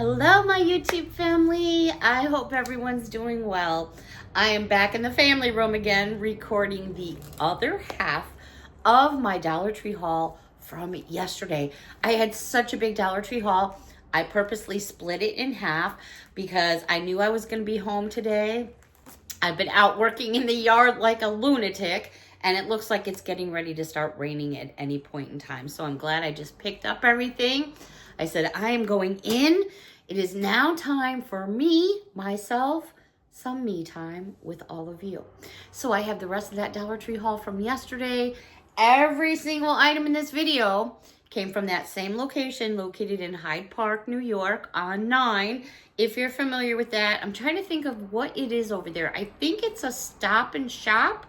Hello, my YouTube family. I hope everyone's doing well. I am back in the family room again, recording the other half of my Dollar Tree haul from yesterday. I had such a big Dollar Tree haul. I purposely split it in half because I knew I was going to be home today. I've been out working in the yard like a lunatic, and it looks like it's getting ready to start raining at any point in time. So I'm glad I just picked up everything. I said, I am going in. It is now time for myself, some me time with all of you. So I have the rest of that Dollar Tree haul from yesterday. Every single item in this video came from that same location located in Hyde Park, New York on 9. If you're familiar with that, I'm trying to think of what it is over there. I think it's a Stop and Shop.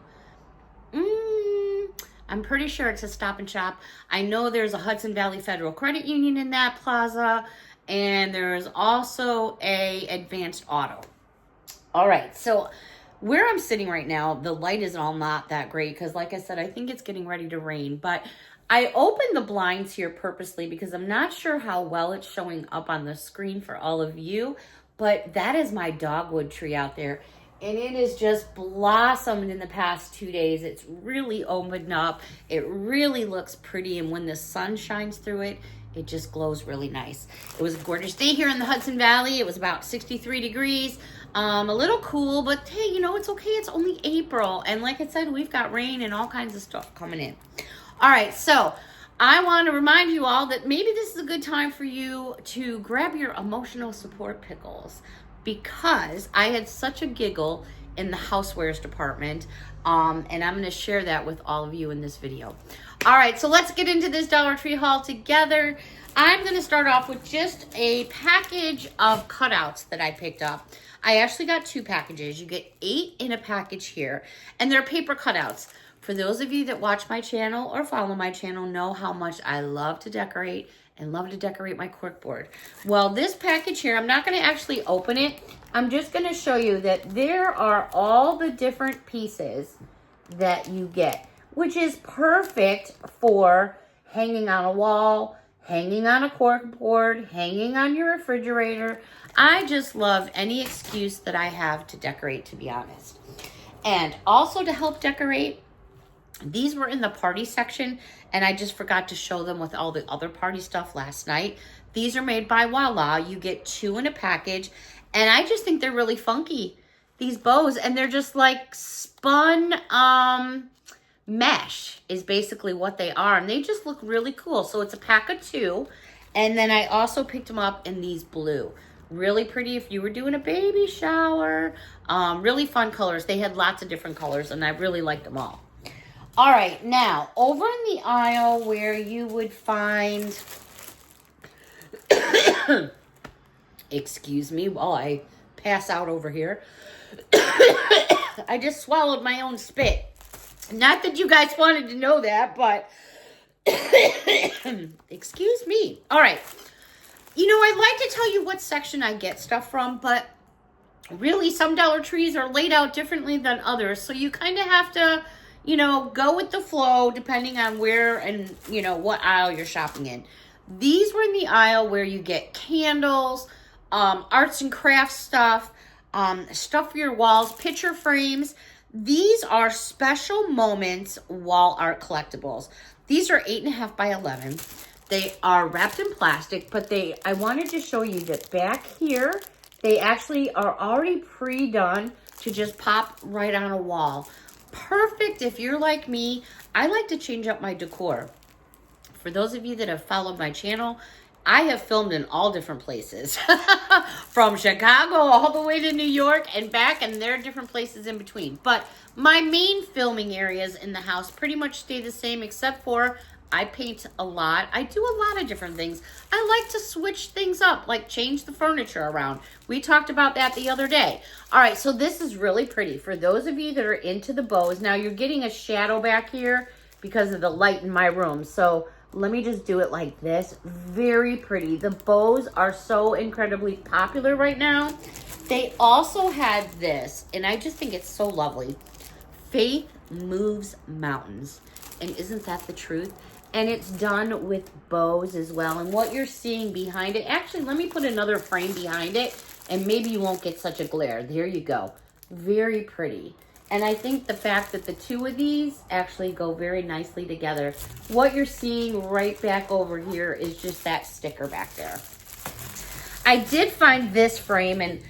I'm pretty sure it's a Stop and Shop. I know there's a Hudson Valley Federal Credit Union in that plaza, and there's also a Advanced Auto. All right, so where I'm sitting right now, the light is all not that great because, like I said, I think it's getting ready to rain. But I opened the blinds here purposely because I'm not sure how well it's showing up on the screen for all of you. But that is my dogwood tree out there. And it has just blossomed in the past 2 days. It's really opened up. It really looks pretty. And when the sun shines through it, it just glows really nice. It was a gorgeous day here in the Hudson Valley. It was about 63 degrees. A little cool, but hey, you know, it's okay. It's only April. And like I said, we've got rain and all kinds of stuff coming in. All right, so I want to remind you all that maybe this is a good time for you to grab your emotional support pickles, because I had such a giggle in the housewares department, and I'm going to share that with all of you in this video. All right, so let's get into this Dollar Tree haul together. I'm going to start off with just a package of cutouts that I picked up. I actually got 2 packages. You get 8 in a package here, and they're paper cutouts. For those of you that watch my channel or follow my channel know how much I love to decorate and love to decorate my corkboard. Well, this package here, I'm not going to actually open it. I'm just going to show you that there are all the different pieces that you get, which is perfect for hanging on a wall, hanging on a corkboard, hanging on your refrigerator. I just love any excuse that I have to decorate, to be honest. And also to help decorate, these were in the party section, and I just forgot to show them with all the other party stuff last night. These are made by Voila. You get 2 in a package, and I just think they're really funky, these bows, and they're just like spun mesh is basically what they are, and they just look really cool. So it's a pack of 2, and then I also picked them up in these blue. Really pretty if you were doing a baby shower. Really fun colors. They had lots of different colors, and I really liked them all. All right, now, over in the aisle where you would find, excuse me while I pass out over here. I just swallowed my own spit. Not that you guys wanted to know that, but excuse me. All right. You know, I like to tell you what section I get stuff from, but really some Dollar Trees are laid out differently than others. So you kind of have to, you know, go with the flow depending on where and, you know, what aisle you're shopping in. These were in the aisle where you get candles, arts and crafts stuff, stuff for your walls, picture frames. These are special moments wall art collectibles. These are 8.5 by 11. They are wrapped in plastic, but I wanted to show you that back here, they actually are already pre-done to just pop right on a wall. Perfect if you're like me. I like to change up my decor. For those of you that have followed my channel, I have filmed in all different places. From Chicago all the way to New York and back, and there are different places in between. But my main filming areas in the house pretty much stay the same, except for I paint a lot. I do a lot of different things. I like to switch things up, like change the furniture around. We talked about that the other day. All right, so this is really pretty. For those of you that are into the bows, now you're getting a shadow back here because of the light in my room. So let me just do it like this. Very pretty. The bows are so incredibly popular right now. They also had this, and I just think it's so lovely. Faith moves mountains. And isn't that the truth? And it's done with bows as well. And what you're seeing behind it, actually, let me put another frame behind it, and maybe you won't get such a glare. There you go. Very pretty. And I think the fact that the two of these actually go very nicely together. What you're seeing right back over here is just that sticker back there. I did find this frame, and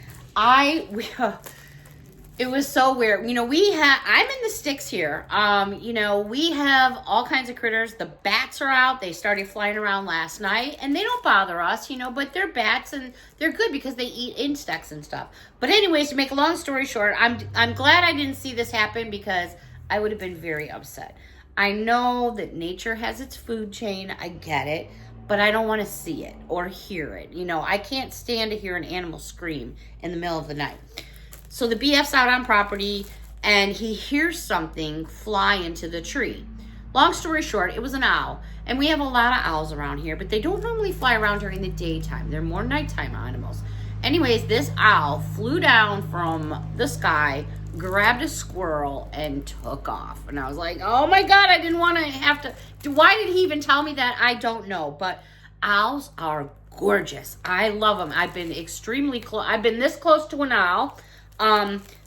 it was so weird. You know, I'm in the sticks here. You know, we have all kinds of critters. The bats are out. They started flying around last night, and they don't bother us, you know, but they're bats, and they're good because they eat insects and stuff. But anyways, to make a long story short, I'm glad I didn't see this happen because I would have been very upset. I know that nature has its food chain. I get it. But I don't want to see it or hear it. You know, I can't stand to hear an animal scream in the middle of the night. So the BF's out on property, and he hears something fly into the tree. Long story short, it was an owl. And we have a lot of owls around here, but they don't normally fly around during the daytime. They're more nighttime animals. Anyways, this owl flew down from the sky, grabbed a squirrel, and took off. And I was like, oh my God, I didn't want to have to. Why did he even tell me that? I don't know. But owls are gorgeous. I love them. I've been extremely close. I've been this close to an owl.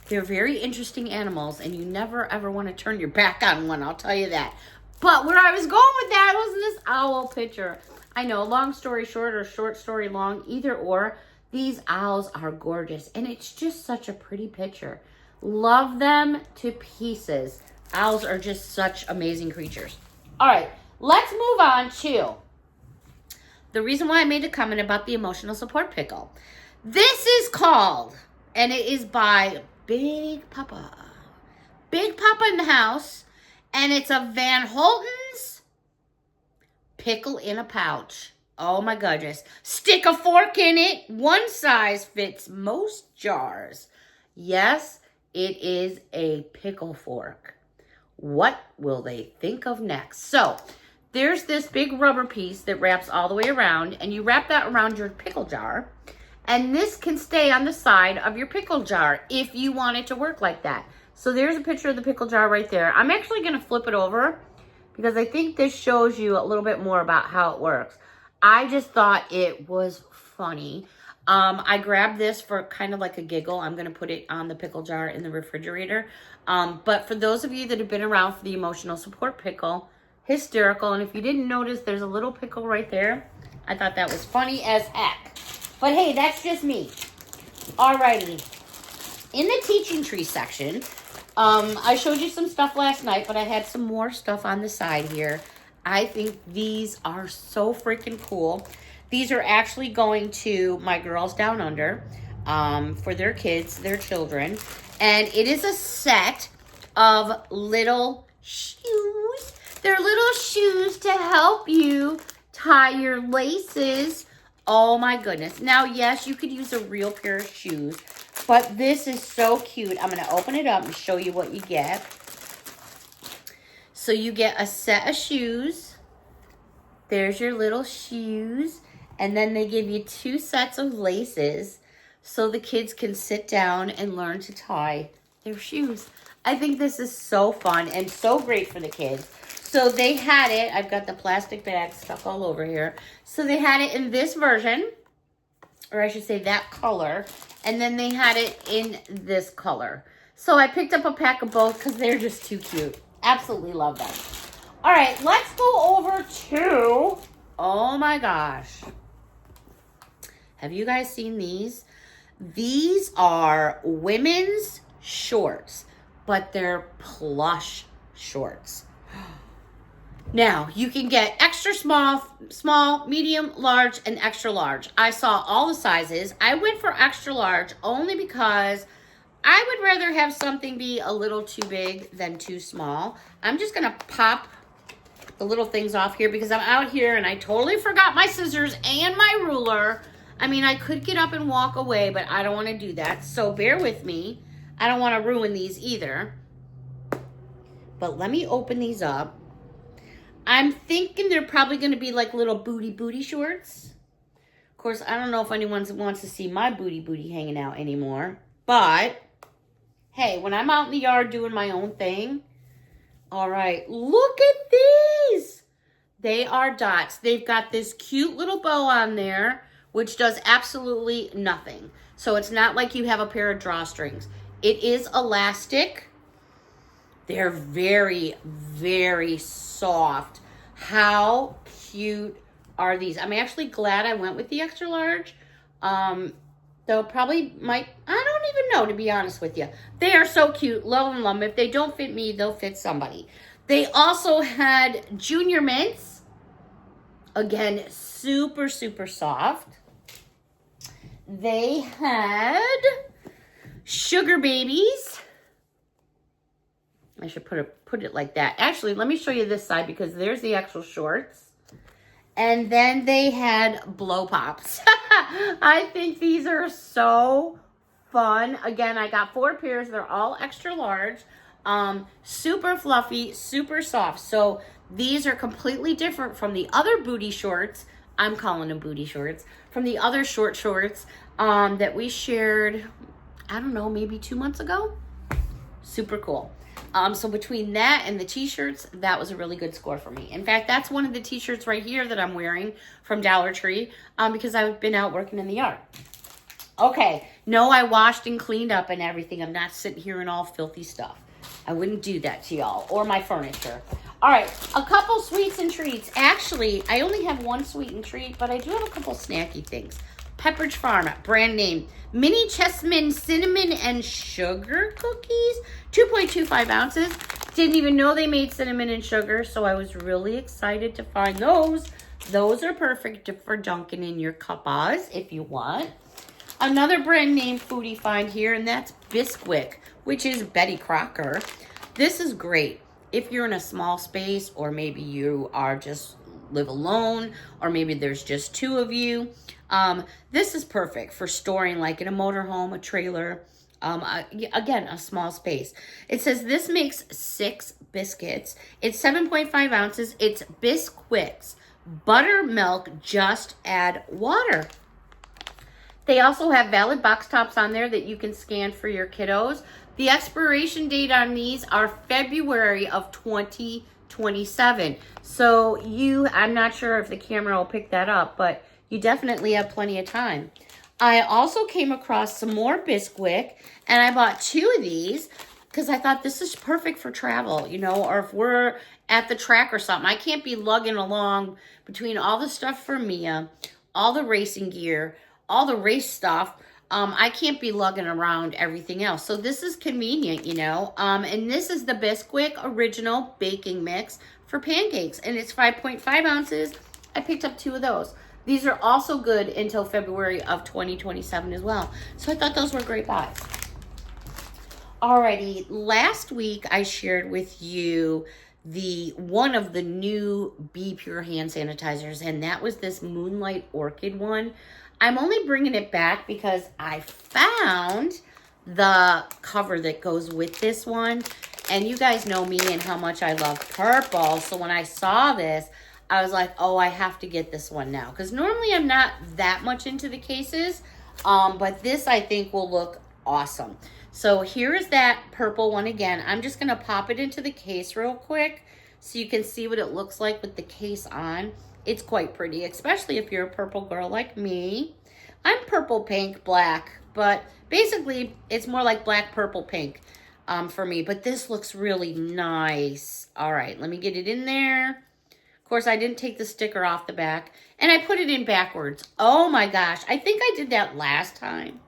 They're very interesting animals, and you never ever want to turn your back on one, I'll tell you that. But where I was going with that was this owl picture. I know, long story short or short story long, either or, these owls are gorgeous, and it's just such a pretty picture. Love them to pieces. Owls are just such amazing creatures. All right, let's move on to the reason why I made a comment about the emotional support pickle. This is called, and it is by Big Papa. Big Papa in the house, and it's a Van Holten's pickle in a pouch. Oh my goodness. Stick a fork in it. One size fits most jars. Yes, it is a pickle fork. What will they think of next? So, there's this big rubber piece that wraps all the way around, and you wrap that around your pickle jar, and this can stay on the side of your pickle jar if you want it to work like that. So there's a picture of the pickle jar right there. I'm actually going to flip it over because I think this shows you a little bit more about how it works. I just thought it was funny. I grabbed this for kind of like a giggle. I'm going to put it on the pickle jar in the refrigerator. But for those of you that have been around for the emotional support pickle, hysterical. And if you didn't notice, there's a little pickle right there. I thought that was funny as heck. But hey, that's just me. Alrighty. In the teaching tree section, I showed you some stuff last night, but I had some more stuff on the side here. I think these are so freaking cool. These are actually going to my girls down under for their kids, their children. And it is a set of little shoes. They're little shoes to help you tie your laces. Oh my goodness. Now, yes, you could use a real pair of shoes, but this is so cute. I'm going to open it up and show you what you get. So you get a set of shoes. There's your little shoes. And then they give you 2 sets of laces so the kids can sit down and learn to tie their shoes. I think this is so fun and so great for the kids. So they had it. I've got the plastic bag stuck all over here. So they had it in this version, or I should say that color. And then they had it in this color. So I picked up a pack of both because they're just too cute. Absolutely love them. All right, let's go over to, oh my gosh. Have you guys seen these? These are women's shorts, but they're plush shorts. Now, you can get extra small, medium, large, and extra large. I saw all the sizes. I went for extra large only because I would rather have something be a little too big than too small. I'm just going to pop the little things off here because I'm out here and I totally forgot my scissors and my ruler. I mean, I could get up and walk away, but I don't want to do that. So bear with me. I don't want to ruin these either. But let me open these up. I'm thinking they're probably going to be like little booty shorts. Of course, I don't know if anyone wants to see my booty hanging out anymore. But, hey, when I'm out in the yard doing my own thing. All right, look at these. They are dots. They've got this cute little bow on there, which does absolutely nothing. So it's not like you have a pair of drawstrings. It is elastic. They're very, very soft. How cute are these? I'm actually glad I went with the extra large. They'll probably might, I don't even know, to be honest with you. They are so cute. Love them. If they don't fit me, they'll fit somebody. They also had Junior Mints. Again, super, super soft. They had Sugar Babies. I should put it like that. Actually, let me show you this side because there's the actual shorts. And then they had Blow Pops. I think these are so fun. Again, I got 4 pairs. They're all extra large. Super fluffy, super soft. So these are completely different from the other booty shorts. I'm calling them booty shorts. From the other short shorts that we shared, I don't know, maybe 2 months ago. Super cool. So between that and the t-shirts, that was a really good score for me. In fact, that's one of the t-shirts right here that I'm wearing from Dollar Tree because I've been out working in the yard. Okay, no, I washed and cleaned up and everything. I'm not sitting here in all filthy stuff. I wouldn't do that to y'all or my furniture. All right, a couple sweets and treats. Actually, I only have one sweet and treat, but I do have a couple snacky things. Pepperidge Farm, brand name. Mini Chessman Cinnamon and Sugar Cookies, 2.25 ounces. Didn't even know they made cinnamon and sugar, so I was really excited to find those. Those are perfect for dunking in your cuppas if you want. Another brand name foodie find here, and that's Bisquick, which is Betty Crocker. This is great if you're in a small space, or maybe you are just live alone, or maybe there's just 2 of you. This is perfect for storing like in a motorhome, a trailer, again, a small space. It says this makes 6 biscuits. It's 7.5 ounces. It's Bisquicks. Buttermilk, just add water. They also have valid box tops on there that you can scan for your kiddos. The expiration date on these are February of 2027. So I'm not sure if the camera will pick that up, but you definitely have plenty of time. I also came across some more Bisquick, and I bought 2 of these because I thought this is perfect for travel, you know, or if we're at the track or something. I can't be lugging along between all the stuff for Mia, all the racing gear, all the race stuff. I can't be lugging around everything else. So this is convenient, you know. And this is the Bisquick Original Baking Mix for pancakes, and it's 5.5 ounces. I picked up 2 of those. These are also good until February of 2027 as well. So I thought those were great buys. Alrighty, last week I shared with you one of the new Be Pure hand sanitizers, and that was this Moonlight Orchid one. I'm only bringing it back because I found the cover that goes with this one, and you guys know me and how much I love purple. So when I saw this, I was like, oh, I have to get this one now. Because normally I'm not that much into the cases. But this, I think, will look awesome. So here is that purple one again. I'm just going to pop it into the case real quick so you can see what it looks like with the case on. It's quite pretty, especially if you're a purple girl like me. I'm purple, pink, black. But basically, it's more like black, purple, pink for me. But this looks really nice. All right, let me get it in there. Of course, I didn't take the sticker off the back, and I put it in backwards. Oh my gosh, I think I did that last time.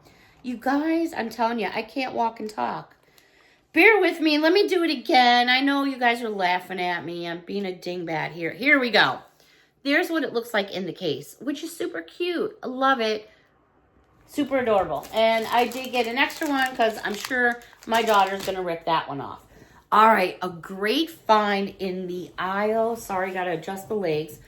You guys, I'm telling you, I can't walk and talk. Bear with me, let me do it again. I know you guys are laughing at me. I'm being a dingbat here. Here we go. There's what it looks like in the case, which is super cute. I love it. Super adorable. And I did get an extra one because I'm sure my daughter's going to rip that one off. All right, a great find in the aisle. Sorry, got to adjust the legs.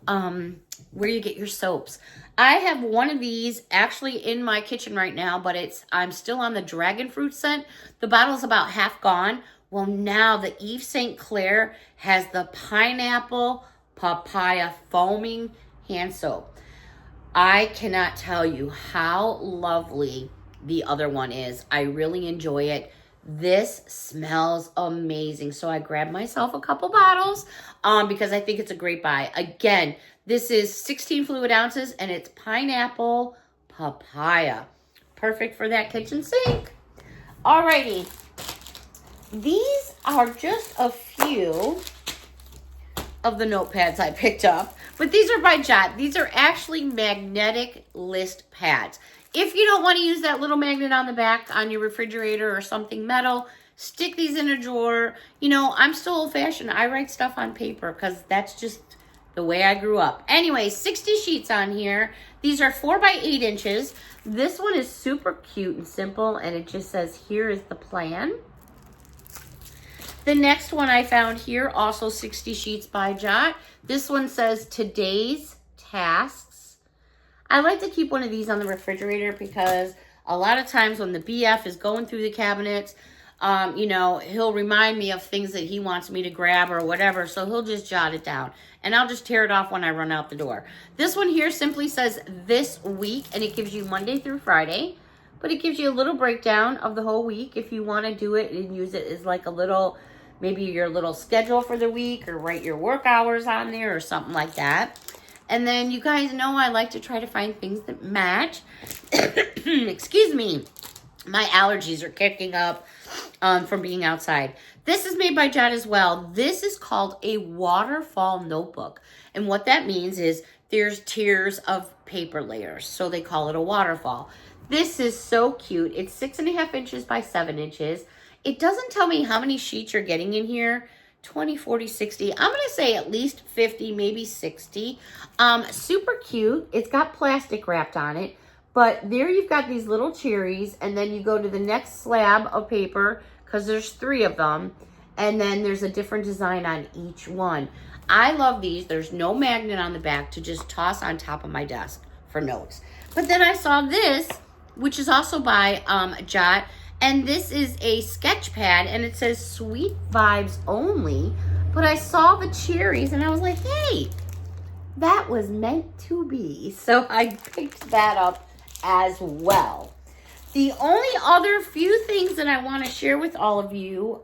Where you get your soaps. I have one of these actually in my kitchen right now, but I'm still on the dragon fruit scent. The bottle's about half gone. Well, now the Eve St. Clair has the pineapple papaya foaming hand soap. I cannot tell you how lovely the other one is. I really enjoy it. This smells amazing. So I grabbed myself a couple bottles because I think it's a great buy. Again, this is 16 fluid ounces and it's pineapple papaya. Perfect for that kitchen sink. Alrighty. These are just a few of the notepads I picked up. But these are by Jot. These are actually magnetic list pads. If you don't want to use that little magnet on the back on your refrigerator or something metal, stick these in a drawer. You know, I'm still old-fashioned. I write stuff on paper because that's just the way I grew up. Anyway, 60 sheets on here. These are 4 by 8 inches. This one is super cute and simple, and it just says, here is the plan. The next one I found here, also 60 sheets by Jot. This one says, today's tasks. I like to keep one of these on the refrigerator because a lot of times when the BF is going through the cabinets, you know, he'll remind me of things that he wants me to grab or whatever, so he'll just jot it down. And I'll just tear it off when I run out the door. This one here simply says this week, and it gives you Monday through Friday. But it gives you a little breakdown of the whole week if you want to do it and use it as like a little, maybe your little schedule for the week, or write your work hours on there or something like that. And then you guys know I like to try to find things that match. Excuse me. My allergies are kicking up from being outside. This is made by Jot as well. This is called a waterfall notebook. And what that means is there's tiers of paper layers. So they call it a waterfall. This is so cute. It's 6.5 inches by 7 inches. It doesn't tell me how many sheets you're getting in here. 20, 40, 60. I'm going to say at least 50, maybe 60. Super cute. It's got plastic wrapped on it. But there you've got these little cherries. And then you go to the next slab of paper because there's 3 of them. And then there's a different design on each one. I love these. There's no magnet on the back to just toss on top of my desk for notes. But then I saw this, which is also by Jot. And this is a sketch pad, and it says sweet vibes only. But I saw the cherries, and I was like, hey, that was meant to be. So I picked that up as well. The only other few things that I want to share with all of you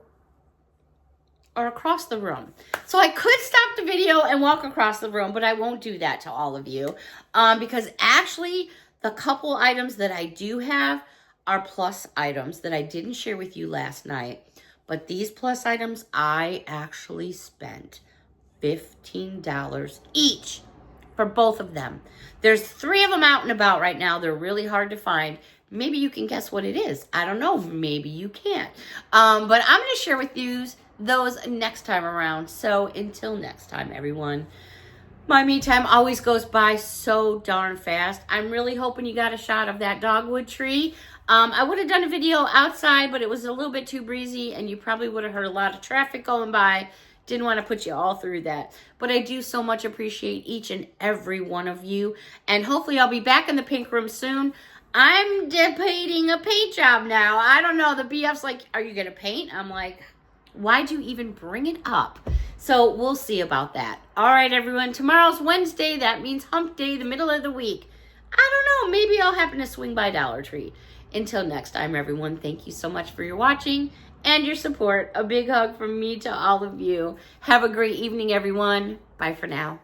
are across the room. So I could stop the video and walk across the room, but I won't do that to all of you. Because actually, the couple items that I do have are plus items that I didn't share with you last night. But these plus items, I actually spent $15 each for both of them. There's 3 of them out and about right now. They're really hard to find. Maybe you can guess what it is. I don't know. Maybe you can't. But I'm going to share with you those next time around. So until next time, everyone. My me time always goes by so darn fast. I'm really hoping you got a shot of that dogwood tree. I would have done a video outside, but it was a little bit too breezy, and you probably would have heard a lot of traffic going by. Didn't want to put you all through that. But I do so much appreciate each and every one of you. And hopefully I'll be back in the pink room soon. I'm debating a paint job now. I don't know. The BF's like, are you going to paint? I'm like, why'd you even bring it up? So we'll see about that. All right, everyone. Tomorrow's Wednesday. That means hump day, the middle of the week. I don't know. Maybe I'll happen to swing by Dollar Tree. Until next time, everyone, thank you so much for your watching and your support. A big hug from me to all of you. Have a great evening, everyone. Bye for now.